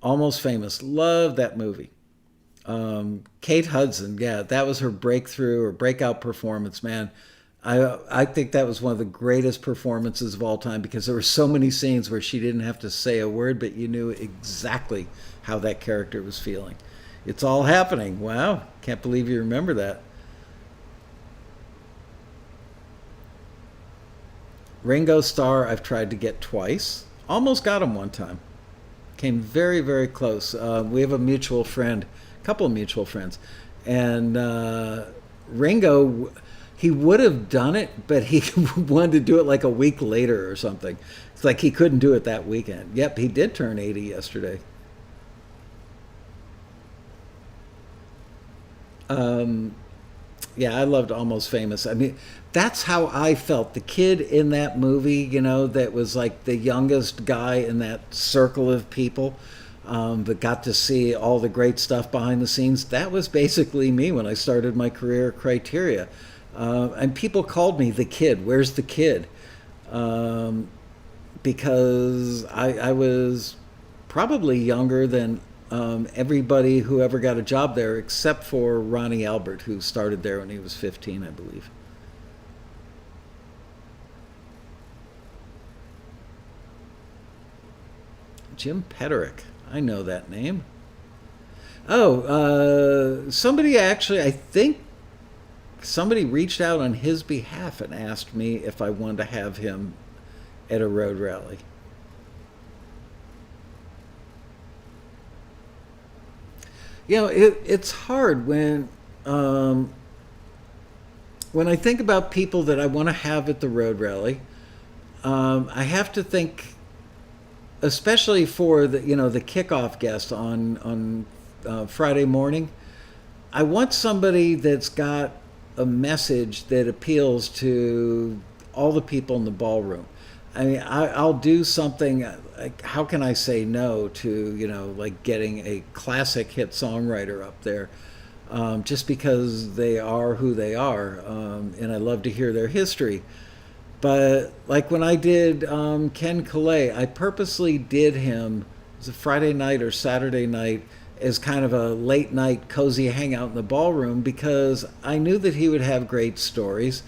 Almost Famous, love that movie. Kate Hudson, yeah, that was her breakthrough or breakout performance, man. I think that was one of the greatest performances of all time because there were so many scenes where she didn't have to say a word, but you knew exactly how that character was feeling. It's all happening. Wow, can't believe you remember that. Ringo Starr, I've tried to get twice. Almost got him one time. Came very, very close. We have a mutual friend, a couple of mutual friends, and Ringo, he would have done it, but he wanted to do it like a week later or something. It's like he couldn't do it that weekend. Yep, he did turn 80 yesterday. Um, yeah, I loved Almost Famous. I mean, that's how I felt. The kid in that movie, that was like the youngest guy in that circle of people that got to see all the great stuff behind the scenes. That was basically me when I started my career at Criteria. And people called me the kid. Where's the kid? Um, because I was probably younger than everybody who ever got a job there, except for Ronnie Albert, who started there when he was 15, I believe. Jim Pederick. I know that name. Oh, somebody actually, I think somebody reached out on his behalf and asked me if I wanted to have him at a road rally. It's hard um, when I think about people that I want to have at the road rally. I have to think, especially for the kickoff guest on Friday morning. I want somebody that's got a message that appeals to all the people in the ballroom. I mean, I'll do something like, how can I say no to, like getting a classic hit songwriter up there, just because they are who they are, and I love to hear their history. But like when I did Ken Calais, I purposely did him, it was a Friday night or Saturday night, as kind of a late night cozy hangout in the ballroom because I knew that he would have great stories.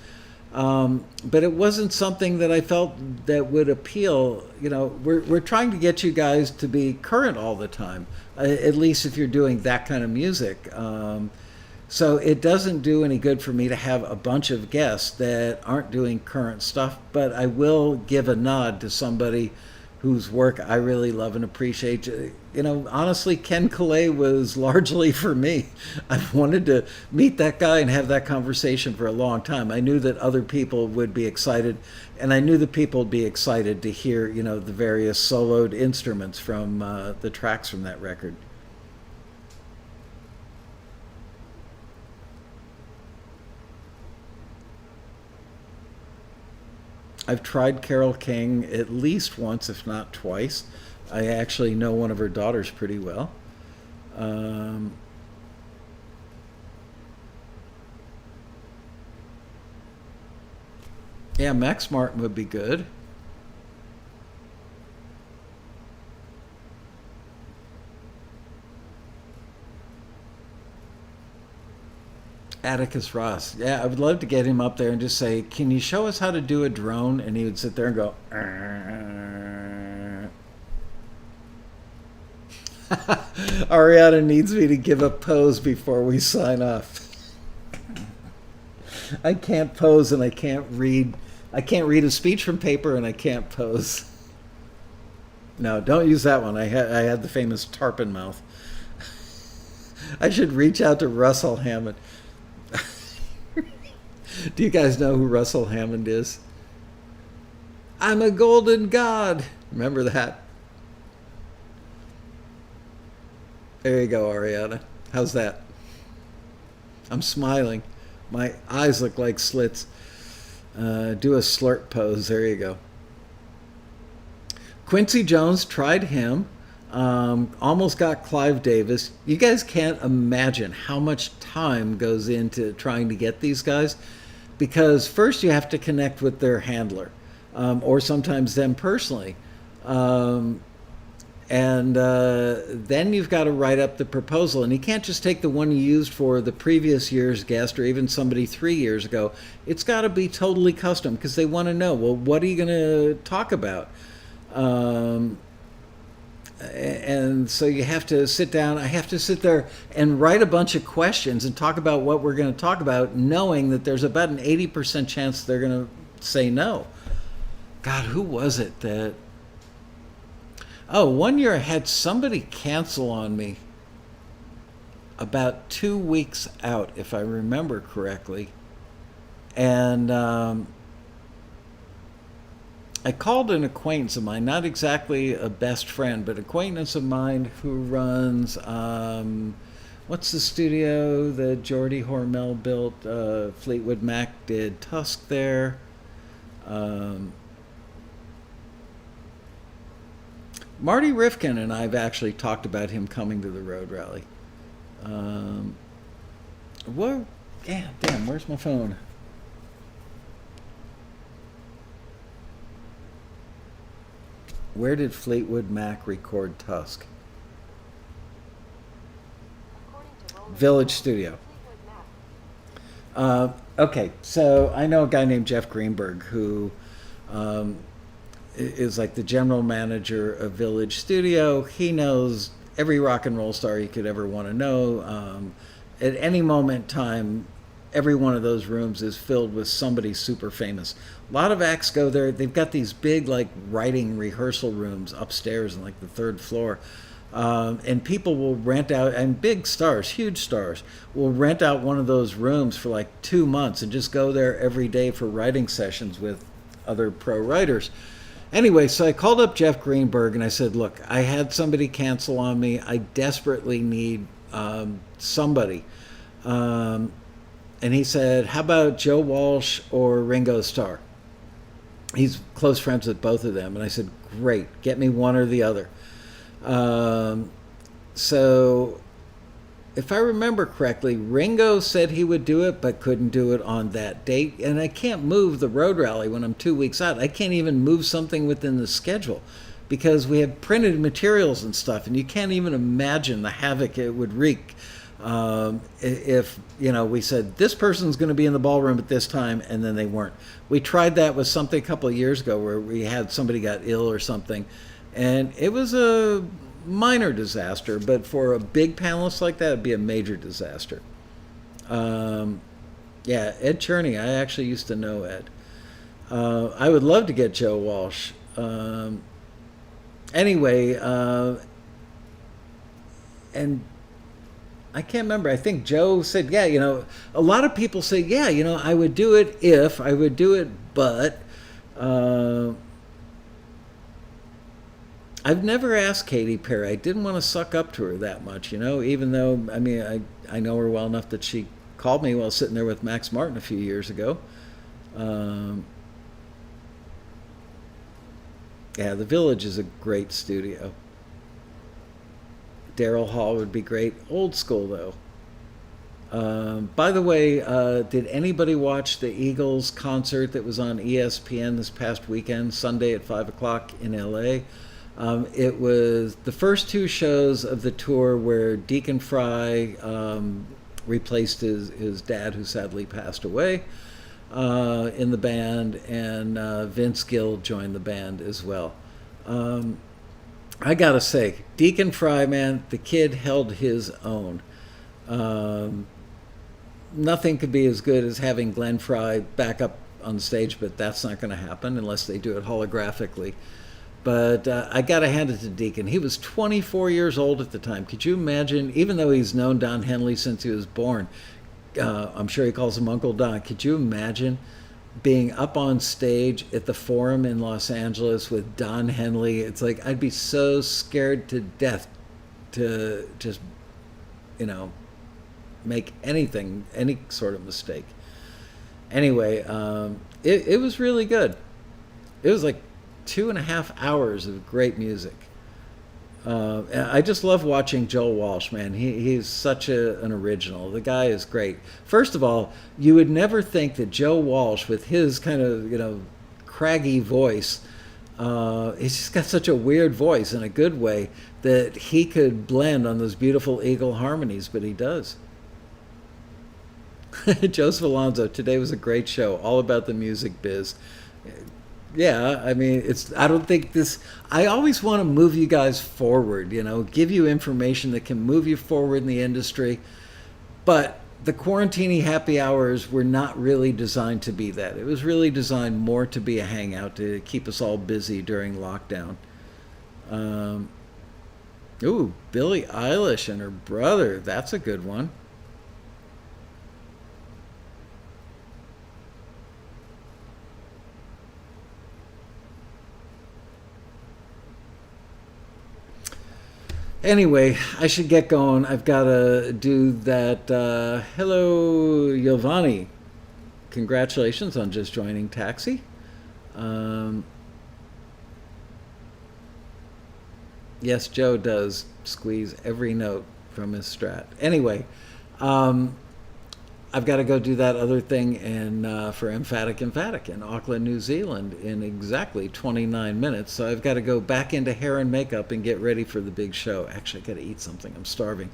But it wasn't something that I felt that would appeal. We're trying to get you guys to be current all the time, at least if you're doing that kind of music. So it doesn't do any good for me to have a bunch of guests that aren't doing current stuff, but I will give a nod to somebody whose work I really love and appreciate. Honestly, Ken Calais was largely for me. I've wanted to meet that guy and have that conversation for a long time. I knew that other people would be excited, and I knew that people would be excited to hear, the various soloed instruments from the tracks from that record. I've tried Carole King at least once, if not twice. I actually know one of her daughters pretty well. Um, yeah, Max Martin would be good. Atticus Ross. Yeah, I would love to get him up there and just say, "Can you show us how to do a drone?" And he would sit there and go, Ariana needs me to give a pose before we sign off. I can't pose and I can't read. I can't read a speech from paper and I can't pose. No, don't use that one. I had the famous tarpon mouth. I should reach out to Russell Hammond. Do you guys know who Russell Hammond is? I'm a golden god. Remember that? There you go, Ariana. How's that? I'm smiling. My eyes look like slits. Do a slurp pose. There you go. Quincy Jones, tried him. Almost got Clive Davis. You guys can't imagine how much time goes into trying to get these guys because first you have to connect with their handler, or sometimes them personally. Um, And then you've got to write up the proposal. And you can't just take the one you used for the previous year's guest or even somebody 3 years ago. It's got to be totally custom because they want to know, well, what are you going to talk about? And so you have to sit down. I have to sit there and write a bunch of questions and talk about what we're going to talk about, knowing that there's about an 80% chance they're going to say no. God, who was it that... Oh, one year I had somebody cancel on me about 2 weeks out, if I remember correctly. And I called an acquaintance of mine, not exactly a best friend, but acquaintance of mine who runs, what's the studio that Geordie Hormel built? Fleetwood Mac did Tusk there. Marty Rifkin and I have actually talked about him coming to the road rally. What? Yeah, damn, where's my phone? Where did Fleetwood Mac record Tusk? Village Studio. Okay, so I know a guy named Jeff Greenberg who is like the general manager of Village Studio. He knows every rock and roll star you could ever want to know. At any moment in time, every one of those rooms is filled with somebody super famous. A lot of acts go there. They've got these big like writing rehearsal rooms upstairs on like the third floor. And people will rent out, and big stars, huge stars, will rent out one of those rooms for like 2 months and just go there every day for writing sessions with other pro writers. Anyway, so I called up Jeff Greenberg and I said, look, I had somebody cancel on me. I desperately need somebody. And he said, how about Joe Walsh or Ringo Starr? He's close friends with both of them. And I said, great, get me one or the other. So if I remember correctly, Ringo said he would do it, but couldn't do it on that date. And I can't move the road rally when I'm 2 weeks out. I can't even move something within the schedule because we have printed materials and stuff, and you can't even imagine the havoc it would wreak if, we said this person's going to be in the ballroom at this time, and then they weren't. We tried that with something a couple of years ago where we had somebody got ill or something, and it was a minor disaster, but for a big panelist like that, it'd be a major disaster. Yeah, Ed Cherney, I actually used to know Ed. I would love to get Joe Walsh. Anyway, and I can't remember. I think Joe said, yeah, a lot of people say, yeah, I would do it if, I would do it, but I've never asked Katy Perry. I didn't want to suck up to her that much, even though, I know her well enough that she called me while sitting there with Max Martin a few years ago. Yeah, the Village is a great studio. Daryl Hall would be great. Old school, though. By the way, did anybody watch the Eagles concert that was on ESPN this past weekend, Sunday at 5 o'clock in L.A.? It was the first two shows of the tour where Deacon Fry replaced his dad, who sadly passed away, in the band, and Vince Gill joined the band as well. I gotta say, Deacon Fry, man, the kid held his own. Nothing could be as good as having Glenn Fry back up on stage, but that's not going to happen unless they do it holographically. But I got to hand it to Deacon. He was 24 years old at the time. Could you imagine, even though he's known Don Henley since he was born, I'm sure he calls him Uncle Don. Could you imagine being up on stage at the Forum in Los Angeles with Don Henley? It's like I'd be so scared to death to just, make any sort of mistake. Anyway, it was really good. It was like 2.5 hours of great music. I just love watching Joe Walsh, man. He's such an original. The guy is great. First of all, you would never think that Joe Walsh, with his kind of, craggy voice, He's just got such a weird voice in a good way that he could blend on those beautiful eagle harmonies, but he does. Joseph Alonso, today was a great show, all about the music biz. Yeah, I mean, I don't think this, I always want to move you guys forward, give you information that can move you forward in the industry. But the Quarantini Happy Hours were not really designed to be that. It was really designed more to be a hangout to keep us all busy during lockdown. Ooh, Billie Eilish and her brother. That's a good one. Anyway, I should get going. I've got to do that. Hello, Giovanni. Congratulations on just joining Taxi. Yes, Joe does squeeze every note from his Strat. Anyway, I've got to go do that other thing for Emphatic in Auckland, New Zealand in exactly 29 minutes. So I've got to go back into hair and makeup and get ready for the big show. Actually, I got to eat something. I'm starving.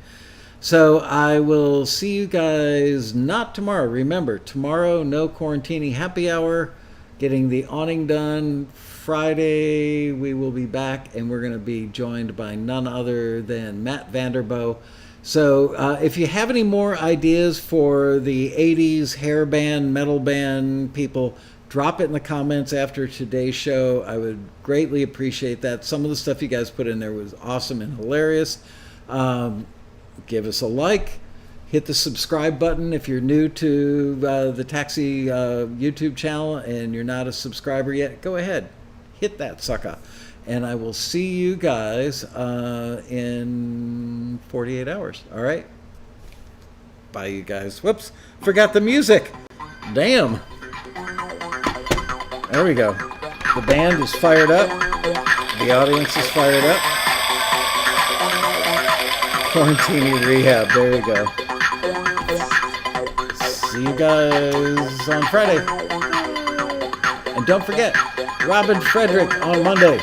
So I will see you guys not tomorrow. Remember, tomorrow, no Quarantini Happy Hour. Getting the awning done. Friday, we will be back, and we're going to be joined by none other than Matt Vanderbo. So if you have any more ideas for the 80s hair band, metal band people, drop it in the comments after today's show. I would greatly appreciate that. Some of the stuff you guys put in there was awesome and hilarious. Give us a like. Hit the subscribe button if you're new to the Taxi YouTube channel and you're not a subscriber yet. Go ahead. Hit that sucker. And I will see you guys in 48 hours. All right? Bye, you guys. Whoops. Forgot the music. Damn. There we go. The band is fired up. The audience is fired up. Quarantini Rehab. There we go. See you guys on Friday. And don't forget, Robin Frederick on Monday.